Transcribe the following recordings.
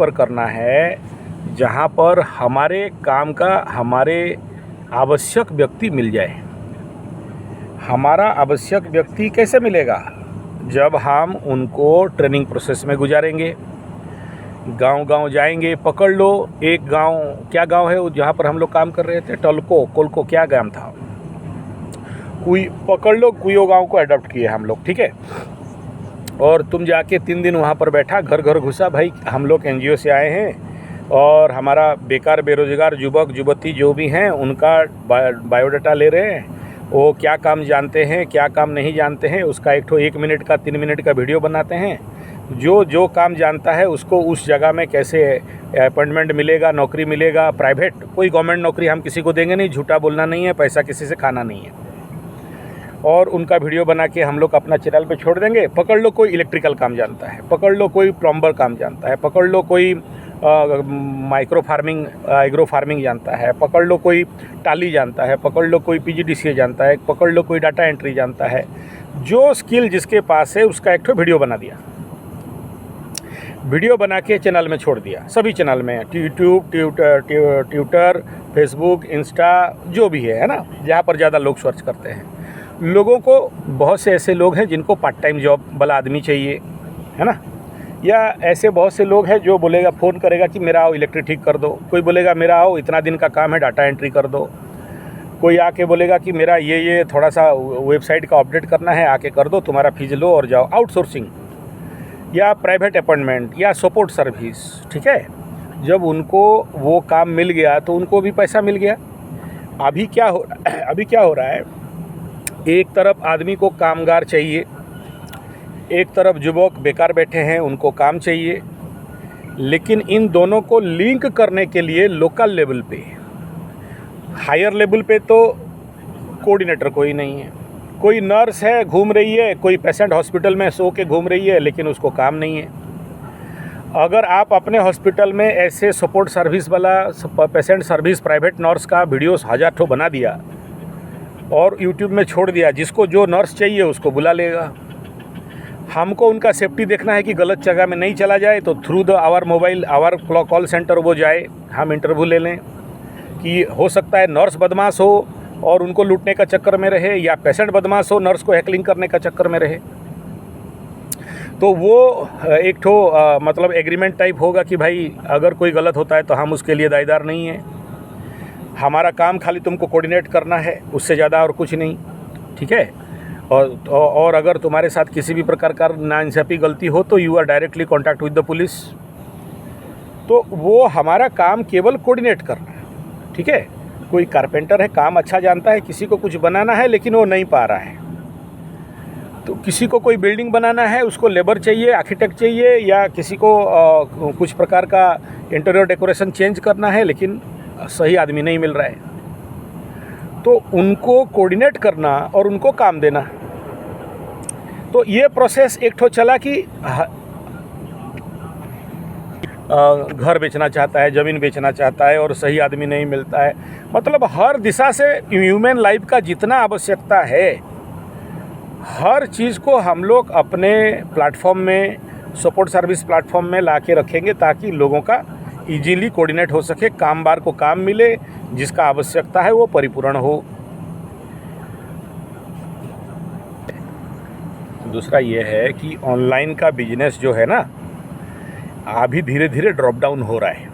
पर करना है जहाँ पर हमारे काम का हमारे आवश्यक व्यक्ति मिल जाए। हमारा आवश्यक व्यक्ति कैसे मिलेगा? जब हम उनको ट्रेनिंग प्रोसेस में गुजारेंगे, गांव-गांव जाएंगे। पकड़ लो एक गांव, क्या गांव है वो जहाँ पर हम लोग काम कर रहे थे, कोलको क्या गांव था, पकड़ लो कुयो गांव को अडॉप्ट किए हम लोग, ठीक है। और तुम जाके 3 दिन वहाँ पर बैठा, घर घर घुसा, भाई हम लोग NGO से आए हैं और हमारा बेकार बेरोजगार युवक युवती जो भी हैं उनका बायोडाटा ले रहे हैं, वो क्या काम जानते हैं क्या काम नहीं जानते हैं, उसका 1 मिनट का 3 मिनट का वीडियो बनाते हैं। जो काम जानता है उसको उस जगह में कैसे अपॉइंटमेंट मिलेगा, नौकरी मिलेगा, प्राइवेट कोई गवर्नमेंट नौकरी हम किसी को देंगे नहीं, झूठा बोलना नहीं है, पैसा किसी से खाना नहीं है। और उनका वीडियो बना के हम लोग अपना चैनल पे छोड़ देंगे। पकड़ लो कोई इलेक्ट्रिकल काम जानता है, पकड़ लो कोई प्लम्बर काम जानता है, पकड़ लो कोई माइक्रो फार्मिंग एग्रो फार्मिंग जानता है, पकड़ लो कोई टाली जानता है, पकड़ लो कोई PGDCA जानता है, पकड़ लो कोई डाटा एंट्री जानता है। जो स्किल जिसके पास है उसका एक वीडियो बना दिया, वीडियो बना के चैनल में छोड़ दिया, सभी चैनल में, यूट्यूब, ट्विटर, फेसबुक, इंस्टा, जो भी है ना, जहाँ पर ज़्यादा लोग सर्च करते हैं। लोगों को बहुत से ऐसे लोग हैं जिनको पार्ट टाइम जॉब वाला आदमी चाहिए, है ना, या ऐसे बहुत से लोग हैं जो बोलेगा, फ़ोन करेगा कि मेरा आओ इलेक्ट्रिक ठीक कर दो, कोई बोलेगा मेरा आओ इतना दिन का काम है डाटा एंट्री कर दो, कोई आके बोलेगा कि मेरा ये थोड़ा सा वेबसाइट का अपडेट करना है, आके कर दो, तुम्हारा फीस लो और जाओ। आउटसोर्सिंग या प्राइवेट अपॉइंटमेंट या सपोर्ट सर्विस, ठीक है। जब उनको वो काम मिल गया तो उनको भी पैसा मिल गया। अभी क्या हो रहा है, एक तरफ आदमी को कामगार चाहिए, एक तरफ युवक बेकार बैठे हैं उनको काम चाहिए, लेकिन इन दोनों को लिंक करने के लिए लोकल लेवल पे, हायर लेवल पे तो कोऑर्डिनेटर कोई नहीं है। कोई नर्स है घूम रही है, कोई पेशेंट हॉस्पिटल में सो के घूम रही है, लेकिन उसको काम नहीं है। अगर आप अपने हॉस्पिटल में ऐसे सपोर्ट सर्विस वाला पेशेंट सर्विस प्राइवेट नर्स का वीडियोस 1000 ठो बना दिया और यूट्यूब में छोड़ दिया, जिसको जो नर्स चाहिए उसको बुला लेगा। हमको उनका सेफ्टी देखना है कि गलत जगह में नहीं चला जाए, तो through the our mobile our call centre वो जाए, हम इंटरव्यू ले लें कि हो सकता है नर्स बदमाश हो और उनको लूटने का चक्कर में रहे, या पेशेंट बदमाश हो नर्स को हैकलिंग करने का चक्कर में रहे। तो वो एक ठो मतलब एग्रीमेंट टाइप होगा कि भाई अगर कोई गलत होता है तो हम उसके लिए दायदार नहीं हैं, हमारा काम खाली तुमको कोऑर्डिनेट करना है, उससे ज़्यादा और कुछ नहीं, ठीक है। और अगर तुम्हारे साथ किसी भी प्रकार का नाइंसाफ़ी गलती हो तो you are directly contact with the police. तो वो हमारा काम केवल कोऑर्डिनेट करना है, ठीक है। कोई कारपेंटर है, काम अच्छा जानता है, किसी को कुछ बनाना है लेकिन वो नहीं पा रहा है, तो किसी को कोई बिल्डिंग बनाना है, उसको लेबर चाहिए, आर्किटेक्ट चाहिए, या किसी को कुछ प्रकार का इंटीरियर डेकोरेशन चेंज करना है, लेकिन सही आदमी नहीं मिल रहा है, तो उनको कोऑर्डिनेट करना और उनको काम देना। तो ये प्रोसेस एक ठो चला कि घर बेचना चाहता है, ज़मीन बेचना चाहता है और सही आदमी नहीं मिलता है। मतलब हर दिशा से ह्यूमन लाइफ का जितना आवश्यकता है, हर चीज़ को हम लोग अपने प्लेटफॉर्म में, सपोर्ट सर्विस प्लेटफॉर्म में ला के रखेंगे, ताकि लोगों का इजीली कोऑर्डिनेट हो सके, कामगार को काम मिले, जिसका आवश्यकता है वो परिपूर्ण हो। दूसरा ये है कि ऑनलाइन का बिजनेस जो है ना, अभी धीरे धीरे ड्रॉप डाउन हो रहा है।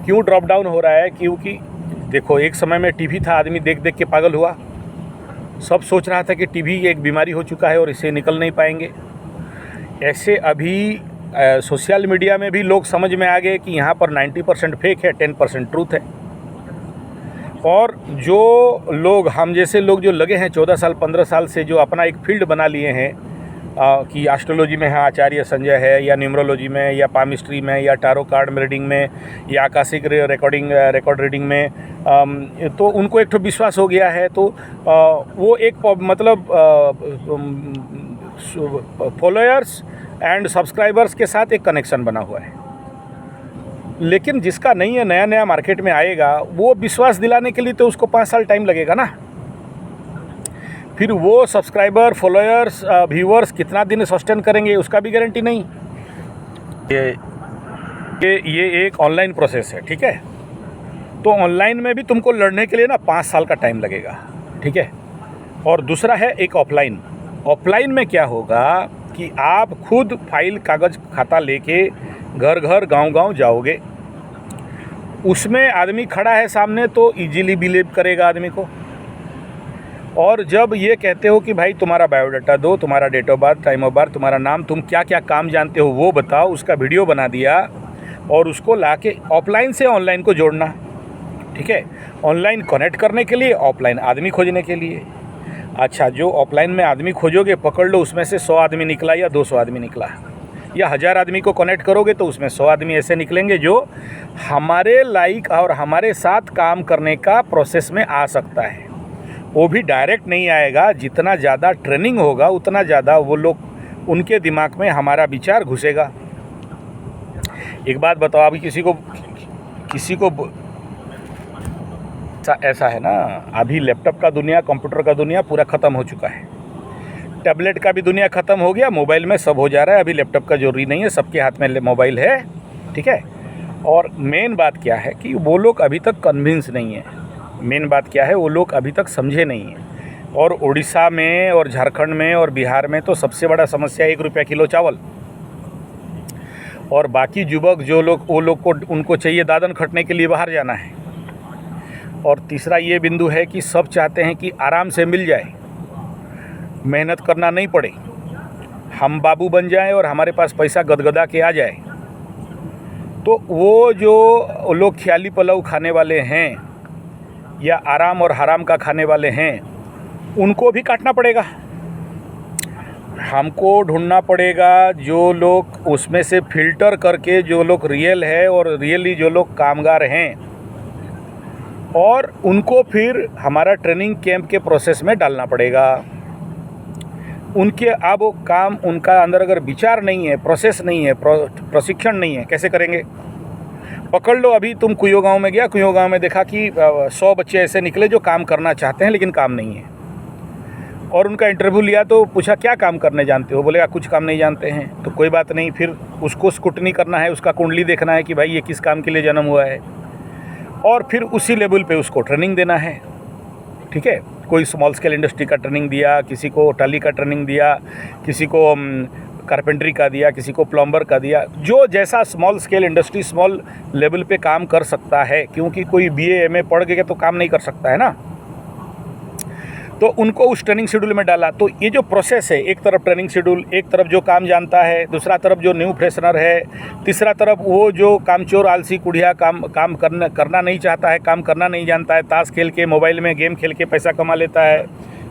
क्यों ड्रॉप डाउन हो रहा है? क्योंकि देखो, एक समय में टीवी था, आदमी देख देख के पागल हुआ, सब सोच रहा था कि टीवी एक बीमारी हो चुका है और इससे निकल नहीं पाएंगे। ऐसे अभी सोशल मीडिया में भी लोग समझ में आ गए कि यहाँ पर 90% फेक है, 10% ट्रूथ है। और जो लोग, हम जैसे लोग जो लगे हैं 14 साल 15 साल से, जो अपना एक फील्ड बना लिए हैं कि एस्ट्रोलॉजी में है आचार्य संजय है, या न्यूमरोलॉजी में, या पामिस्ट्री में, या टारो कार्ड रीडिंग में, या आकाशिक रिकॉर्ड रीडिंग में, तो उनको एक तो विश्वास हो गया है। तो वो एक मतलब फॉलोअर्स एंड सब्सक्राइबर्स के साथ एक कनेक्शन बना हुआ है। लेकिन जिसका नहीं है, नया नया मार्केट में आएगा, वो विश्वास दिलाने के लिए तो उसको 5 साल टाइम लगेगा ना। फिर वो सब्सक्राइबर, फॉलोअर्स, व्यूअर्स कितना दिन सस्टेन करेंगे उसका भी गारंटी नहीं। ये ये एक ऑनलाइन प्रोसेस है, ठीक है। तो ऑनलाइन में भी तुमको लड़ने के लिए ना 5 साल का टाइम लगेगा, ठीक है। और दूसरा है एक ऑफलाइन। ऑफलाइन में क्या होगा कि आप खुद फाइल कागज़ खाता लेके घर घर गांव-गांव जाओगे। उसमें आदमी खड़ा है सामने तो इजीली बिलीव करेगा आदमी को। और जब ये कहते हो कि भाई तुम्हारा बायोडाटा दो, तुम्हारा date of birth, time of birth, तुम्हारा नाम, तुम क्या क्या काम जानते हो वो बताओ, उसका वीडियो बना दिया और उसको लाके ऑफलाइन से ऑनलाइन को जोड़ना, ठीक है। ऑनलाइन कनेक्ट करने के लिए, ऑफलाइन आदमी खोजने के लिए। अच्छा, जो ऑफलाइन में आदमी खोजोगे पकड़ लो, उसमें से 100 आदमी निकला या 200 आदमी निकला, या 1000 आदमी को कनेक्ट करोगे तो उसमें 100 आदमी ऐसे निकलेंगे जो हमारे लाइक और हमारे साथ काम करने का प्रोसेस में आ सकता है। वो भी डायरेक्ट नहीं आएगा, जितना ज़्यादा ट्रेनिंग होगा उतना ज़्यादा वो लोग, उनके दिमाग में हमारा विचार घुसेगा। एक बात बताओ, अभी किसी को ऐसा है ना, अभी लैपटॉप का दुनिया, कंप्यूटर का दुनिया पूरा ख़त्म हो चुका है। टैबलेट का भी दुनिया ख़त्म हो गया, मोबाइल में सब हो जा रहा है। अभी लैपटॉप का जरूरी नहीं है, सबके हाथ में मोबाइल है, ठीक है। और मेन बात क्या है कि वो लोग अभी तक कन्विंस नहीं है। मेन बात क्या है, वो लोग अभी तक समझे नहीं हैं। और उड़ीसा में और झारखंड में और बिहार में तो सबसे बड़ा समस्या 1 रुपया किलो चावल। और बाकी युवक जो लोग, वो लोग को, उनको चाहिए दादन खटने के लिए बाहर जाना है। और तीसरा ये बिंदु है कि सब चाहते हैं कि आराम से मिल जाए, मेहनत करना नहीं पड़े, हम बाबू बन जाएं और हमारे पास पैसा गदगदा के आ जाए। तो वो जो लोग ख्याली पलाव खाने वाले हैं या आराम और हराम का खाने वाले हैं, उनको भी काटना पड़ेगा। हमको ढूंढना पड़ेगा जो लोग उसमें से फिल्टर करके, जो लोग रियल है और रियली जो लोग कामगार हैं, और उनको फिर हमारा ट्रेनिंग कैंप के प्रोसेस में डालना पड़ेगा। उनके अब काम, उनका अंदर अगर विचार नहीं है, प्रोसेस नहीं है, प्रशिक्षण नहीं है, कैसे करेंगे? पकड़ लो, अभी तुम कुयो गांव में गया, कुयो गांव में देखा कि 100 बच्चे ऐसे निकले जो काम करना चाहते हैं लेकिन काम नहीं है। और उनका इंटरव्यू लिया तो पूछा क्या काम करने जानते हो, बोलेगा कुछ काम नहीं जानते हैं। तो कोई बात नहीं, फिर उसको स्क्रूटनी करना है, उसका कुंडली देखना है कि भाई ये किस काम के लिए जन्म हुआ है, और फिर उसी लेवल पे उसको ट्रेनिंग देना है, ठीक है। कोई स्मॉल स्केल इंडस्ट्री का ट्रेनिंग दिया, किसी को टाली का ट्रेनिंग दिया, किसी को कारपेंटरी का दिया, किसी को प्लम्बर का दिया। जो जैसा small scale industry small level पे काम कर सकता है, क्योंकि कोई BA MA पढ़ गया तो काम नहीं कर सकता है ना, तो उनको उस ट्रेनिंग शेड्यूल में डाला। तो ये जो प्रोसेस है, एक तरफ ट्रेनिंग शेड्यूल, एक तरफ जो काम जानता है, दूसरा तरफ जो न्यू फ्रेशनर है, तीसरा तरफ वो जो कामचोर आलसी कुढ़िया काम करना नहीं चाहता है, काम करना नहीं जानता है, ताश खेल के, मोबाइल में गेम खेल के पैसा कमा लेता है,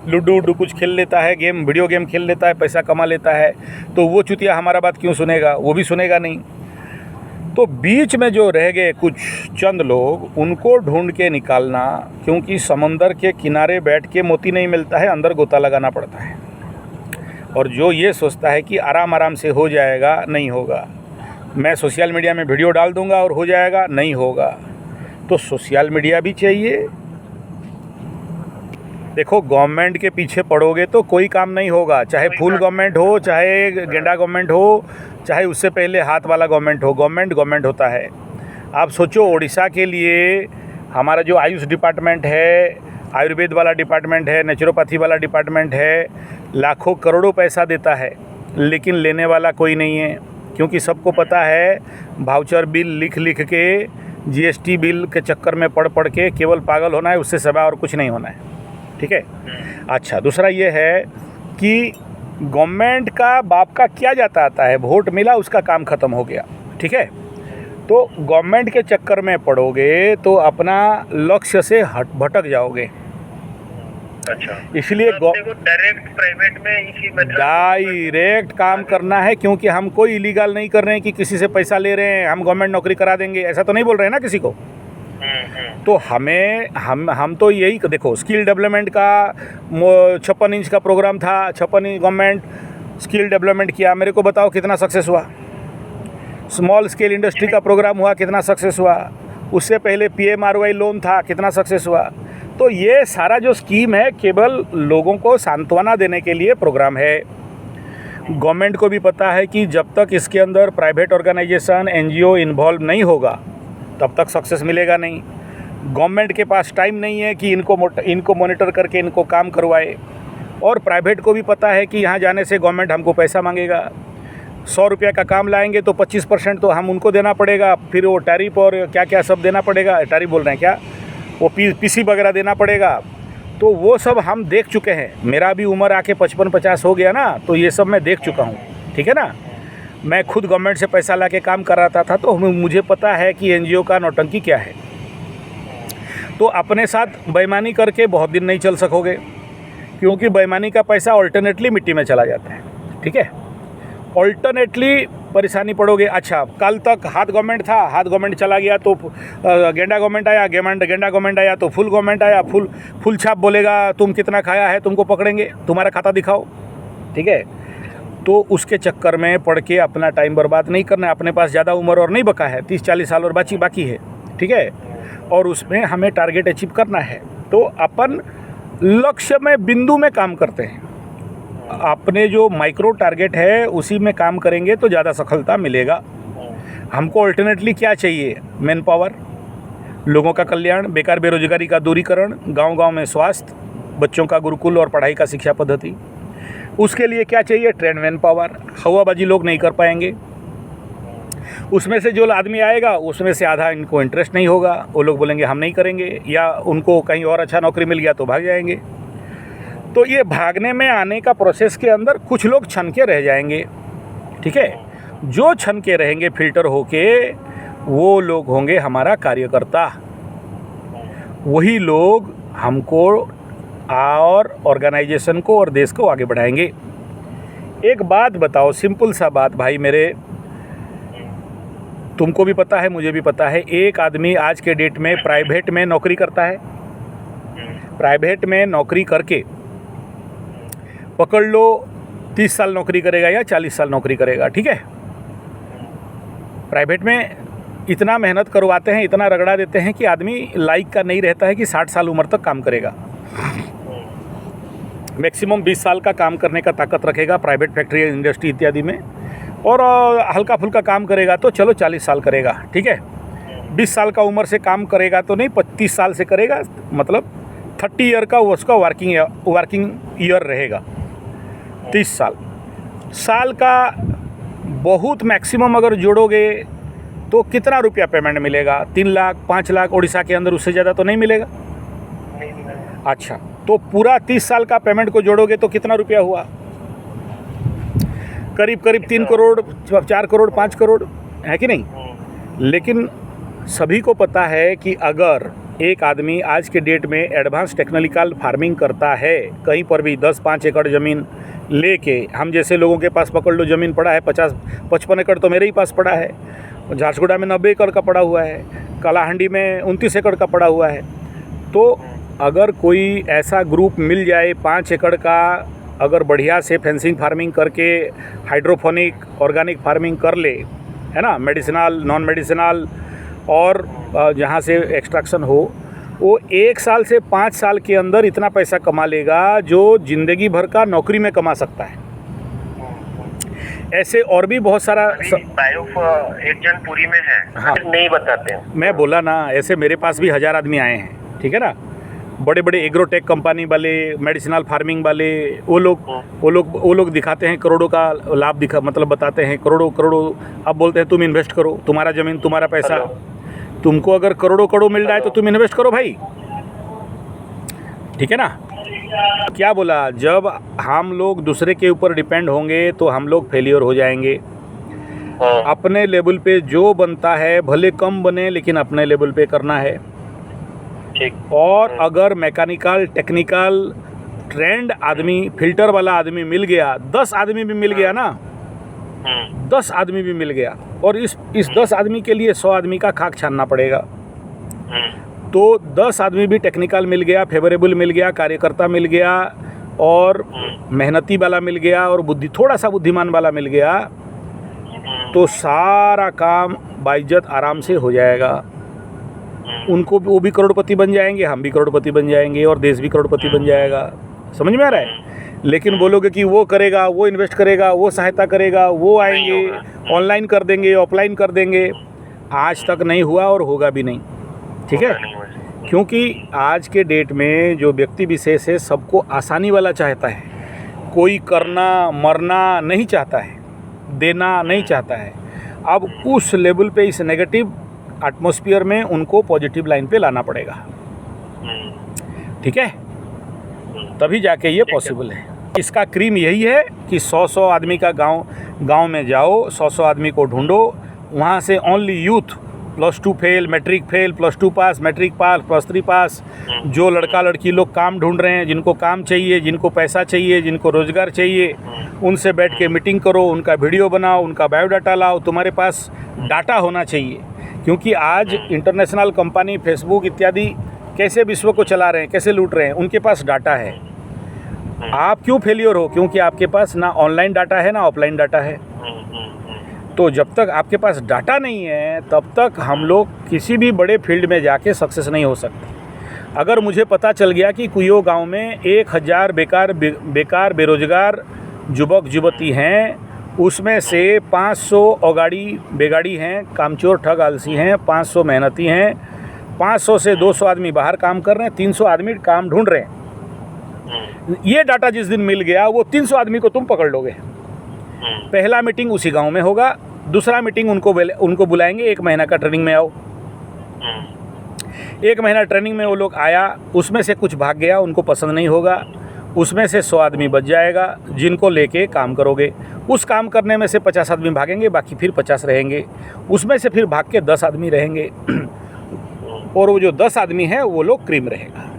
लूडो कुछ खेल लेता है, वीडियो गेम खेल लेता है, पैसा कमा लेता है। तो वो चुतिया हमारा बात क्यों सुनेगा? वो भी सुनेगा नहीं। तो बीच में जो रह गए कुछ चंद लोग, उनको ढूंढ के निकालना, क्योंकि समंदर के किनारे बैठ के मोती नहीं मिलता है, अंदर गोता लगाना पड़ता है। और जो ये सोचता है कि आराम से हो जाएगा, नहीं होगा। मैं सोशल मीडिया में वीडियो डाल दूंगा और हो जाएगा, नहीं होगा। तो सोशल मीडिया भी चाहिए। देखो, गवर्नमेंट के पीछे पड़ोगे तो कोई काम नहीं होगा, चाहे फुल गवर्नमेंट हो, चाहे गेंडा गवर्नमेंट हो, चाहे उससे पहले हाथ वाला गवर्नमेंट हो, गवर्नमेंट होता है। आप सोचो, उड़ीसा के लिए हमारा जो आयुष डिपार्टमेंट है, आयुर्वेद वाला डिपार्टमेंट है, नेचुरोपैथी वाला डिपार्टमेंट है, लाखों करोड़ों पैसा देता है, लेकिन लेने वाला कोई नहीं है। क्योंकि सबको पता है, वाउचर बिल लिख के, GST बिल के चक्कर में पड़ के केवल पागल होना है, उससे सिवा और कुछ नहीं होना है, ठीक है। अच्छा, दूसरा ये है कि गवर्नमेंट का बाप का क्या जाता आता है, वोट मिला उसका काम ख़त्म हो गया, ठीक है। तो गवर्नमेंट के चक्कर में पड़ोगे तो अपना लक्ष्य से भटक जाओगे। अच्छा, इसलिए डायरेक्ट प्राइवेट में इसी डायरेक्ट काम करना है, क्योंकि हम कोई इलीगल नहीं कर रहे हैं कि किसी से पैसा ले रहे हैं, हम गवर्नमेंट नौकरी करा देंगे, ऐसा तो नहीं बोल रहे हैं ना किसी को। तो हम तो यही देखो, स्किल डेवलपमेंट का 56 इंच का प्रोग्राम था, 56 इंच गवर्नमेंट स्किल डेवलपमेंट किया, मेरे को बताओ कितना सक्सेस हुआ। स्मॉल स्केल इंडस्ट्री का प्रोग्राम हुआ, कितना सक्सेस हुआ। उससे पहले PMRY लोन था, कितना सक्सेस हुआ। तो ये सारा जो स्कीम है केवल लोगों को सांत्वना देने के लिए प्रोग्राम है। गवर्नमेंट को भी पता है कि जब तक इसके अंदर प्राइवेट ऑर्गेनाइजेशन एनजीओ इन्वॉल्व नहीं होगा तब तक सक्सेस मिलेगा नहीं। गवर्नमेंट के पास टाइम नहीं है कि इनको मॉनिटर करके इनको काम करवाए, और प्राइवेट को भी पता है कि यहाँ जाने से गवर्नमेंट हमको पैसा मांगेगा। 100 रुपये का काम लाएंगे तो 25% तो हम उनको देना पड़ेगा, फिर वो टैरिफ और क्या क्या सब देना पड़ेगा, टैरिफ बोल रहे हैं क्या, वो पीसी वगैरह देना पड़ेगा। तो वो सब हम देख चुके हैं। मेरा भी उम्र आके 55-50 हो गया ना, तो ये सब मैं देख चुका हूँ, ठीक है ना। मैं खुद गवर्नमेंट से पैसा ला के काम कर रहा था तो मुझे पता है कि एनजीओ का नौटंकी क्या है। तो अपने साथ बेईमानी करके बहुत दिन नहीं चल सकोगे, क्योंकि बेईमानी का पैसा अल्टरनेटली मिट्टी में चला जाता है, ठीक है। अल्टरनेटली परेशानी पड़ोगे। अच्छा, कल तक हाथ गवर्नमेंट था, हाथ गवर्नमेंट चला गया तो गेंडा गवर्नमेंट आया, गेंडा गवर्नमेंट आया तो फुल गवर्नमेंट आया। फुल छाप बोलेगा तुम कितना खाया है, तुमको पकड़ेंगे, तुम्हारा खाता दिखाओ, ठीक है। तो उसके चक्कर में पड़ के अपना टाइम बर्बाद नहीं करना है। अपने पास ज़्यादा उम्र और नहीं बका है, 30-40 साल और बाकी है, ठीक है। और उसमें हमें टारगेट अचीव करना है। तो अपन लक्ष्य में बिंदु में काम करते हैं। अपने जो माइक्रो टारगेट है उसी में काम करेंगे तो ज़्यादा सफलता मिलेगा। हमको अल्टरनेटली क्या चाहिए? मैन पावर, लोगों का कल्याण, बेकार बेरोजगारी का दूरीकरण, गांव-गांव में स्वास्थ्य, बच्चों का गुरुकुल और पढ़ाई का शिक्षा पद्धति। उसके लिए क्या चाहिए? Trend man power. हवाबाजी लोग नहीं कर पाएंगे। उसमें से जो आदमी आएगा उसमें से आधा इनको इंटरेस्ट नहीं होगा, वो लोग बोलेंगे हम नहीं करेंगे, या उनको कहीं और अच्छा नौकरी मिल गया तो भाग जाएंगे। तो ये भागने में आने का प्रोसेस के अंदर कुछ लोग छन के रह जाएंगे, ठीक है। जो छन के रहेंगे फिल्टर होके, वो लोग होंगे हमारा कार्यकर्ता। वही लोग हमको और ऑर्गेनाइजेशन को और देश को आगे बढ़ाएंगे। एक बात बताओ, सिंपल सा बात भाई मेरे, तुमको भी पता है मुझे भी पता है, एक आदमी आज के डेट में प्राइवेट में नौकरी करता है। प्राइवेट में नौकरी करके पकड़ लो 30 साल नौकरी करेगा या 40 साल नौकरी करेगा, ठीक है। प्राइवेट में इतना मेहनत करवाते हैं, इतना रगड़ा देते हैं कि आदमी लाइक का नहीं रहता है कि 60 साल उम्र तक काम करेगा। मैक्सिमम 20 साल का काम करने का ताकत रखेगा प्राइवेट फैक्ट्री इंडस्ट्री इत्यादि में, और हल्का फुल्का काम करेगा तो चलो 40 साल करेगा, ठीक है। 20 साल का उम्र से काम करेगा तो नहीं, 25 साल से करेगा, मतलब 30 ईयर का उसका वर्किंग ईयर रहेगा। 30 साल का बहुत मैक्सिमम अगर जोड़ोगे तो कितना रुपया पेमेंट मिलेगा? 3 लाख 5 लाख उड़ीसा के अंदर, उससे ज़्यादा तो नहीं मिलेगा। अच्छा, तो पूरा 30 साल का पेमेंट को जोड़ोगे तो कितना रुपया हुआ? करीब 3 करोड़ 4 करोड़ 5 करोड़, है कि नहीं। लेकिन सभी को पता है कि अगर एक आदमी आज के डेट में एडवांस टेक्निकल फार्मिंग करता है, कहीं पर भी 10-5 एकड़ ज़मीन लेके, हम जैसे लोगों के पास पकड़ लो ज़मीन पड़ा है 50-55 एकड़ तो मेरे ही पास पड़ा है, झारसुगुड़ा में 90 एकड़ का पड़ा हुआ है, कालाहांडी में 29 एकड़ का पड़ा हुआ है। तो अगर कोई ऐसा ग्रुप मिल जाए 5 एकड़ का, अगर बढ़िया से फेंसिंग फार्मिंग करके हाइड्रोपोनिक ऑर्गेनिक फार्मिंग कर ले, है ना, मेडिसिनल नॉन मेडिसिनल, और जहाँ से एक्सट्रैक्शन हो, वो 1 साल से 5 साल के अंदर इतना पैसा कमा लेगा जो ज़िंदगी भर का नौकरी में कमा सकता है। ऐसे और भी बहुत सारा एक जन पूरी में है, हाँ, नहीं बताते हैं। मैं बोला ना, ऐसे मेरे पास भी 1000 आदमी आए हैं, ठीक है ना। बड़े बड़े एग्रोटेक कंपनी वाले, मेडिसिनल फार्मिंग वाले, वो लोग दिखाते हैं करोड़ों का लाभ, मतलब बताते हैं करोड़ों। अब बोलते हैं तुम इन्वेस्ट करो, तुम्हारा ज़मीन तुम्हारा पैसा, तुमको अगर करोड़ों मिल जाए तो तुम इन्वेस्ट करो भाई, ठीक है ना। क्या बोला, जब हम लोग दूसरे के ऊपर डिपेंड होंगे तो हम लोग फेलियर हो जाएंगे। अपने लेवल पे जो बनता है, भले कम बने लेकिन अपने लेवल पे करना है। और अगर मैकेनिकल टेक्निकल ट्रेंड आदमी, फिल्टर वाला आदमी मिल गया, 10 आदमी भी मिल गया ना, 10 आदमी भी मिल गया, और इस 10 आदमी के लिए 100 आदमी का खाक छानना पड़ेगा। तो 10 आदमी भी टेक्निकल मिल गया, फेवरेबल मिल गया, कार्यकर्ता मिल गया, और मेहनती वाला मिल गया, और थोड़ा सा बुद्धिमान वाला मिल गया, तो सारा काम बाइज्जत आराम से हो जाएगा। वो भी करोड़पति बन जाएंगे, हम भी करोड़पति बन जाएंगे, और देश भी करोड़पति बन जाएगा। समझ में आ रहा है? लेकिन बोलोगे कि वो करेगा, वो इन्वेस्ट करेगा, वो सहायता करेगा, वो आएंगे, ऑनलाइन कर देंगे, ऑफलाइन कर देंगे, आज तक नहीं हुआ और होगा भी नहीं। ठीक है, नहीं हुआ जी। क्योंकि आज के डेट में जो व्यक्ति विशेष है सबको आसानी वाला चाहता है, कोई करना मरना नहीं चाहता है, देना नहीं चाहता है। अब उस लेवल पे इस नेगेटिव एटमॉस्फेयर में उनको पॉजिटिव लाइन पे लाना पड़ेगा। ठीक है, तभी जाके ये पॉसिबल है। इसका क्रीम यही है कि 100 आदमी का गांव में जाओ, 100 आदमी को ढूंढो, वहाँ से only youth +2 fail, matric fail, +2 pass, matric pass, +3 pass, जो लड़का लड़की लोग काम ढूंढ रहे हैं, जिनको काम चाहिए, जिनको पैसा चाहिए, जिनको रोज़गार चाहिए, उनसे बैठ के मीटिंग करो, उनका वीडियो बनाओ, उनका बायोडाटा लाओ। तुम्हारे पास डाटा होना चाहिए, क्योंकि आज इंटरनेशनल कंपनी फेसबुक इत्यादि कैसे विश्व को चला रहे हैं, कैसे लूट रहे हैं, उनके पास डाटा है। आप क्यों फेलियर हो? क्योंकि आपके पास ना ऑनलाइन डाटा है ना ऑफलाइन डाटा है। तो जब तक आपके पास डाटा नहीं है तब तक हम लोग किसी भी बड़े फील्ड में जाके सक्सेस नहीं हो सकते। अगर मुझे पता चल गया कि कुयो गांव में 1000 बेकार बेरोजगार युवक युवती हैं, उसमें से 500 अगाड़ी बेगाड़ी हैं, कामचोर ठग आलसी हैं, 500 मेहनती हैं, 500 से 200 आदमी बाहर काम कर रहे हैं, 300 आदमी काम ढूंढ रहे हैं। ये डाटा जिस दिन मिल गया वो 300 आदमी को तुम पकड़ लोगे। पहला मीटिंग उसी गांव में होगा, दूसरा मीटिंग उनको बुलाएंगे, 1 महीना का ट्रेनिंग में आओ। 1 महीना ट्रेनिंग में वो लोग आया, उसमें से कुछ भाग गया, उनको पसंद नहीं होगा, उसमें से 100 आदमी बच जाएगा जिनको लेके काम करोगे। उस काम करने में से 50 आदमी भागेंगे, बाकी फिर 50 रहेंगे, उसमें से फिर भाग के 10 आदमी रहेंगे और वो जो 10 आदमी है वो लोग क्रीम रहेगा।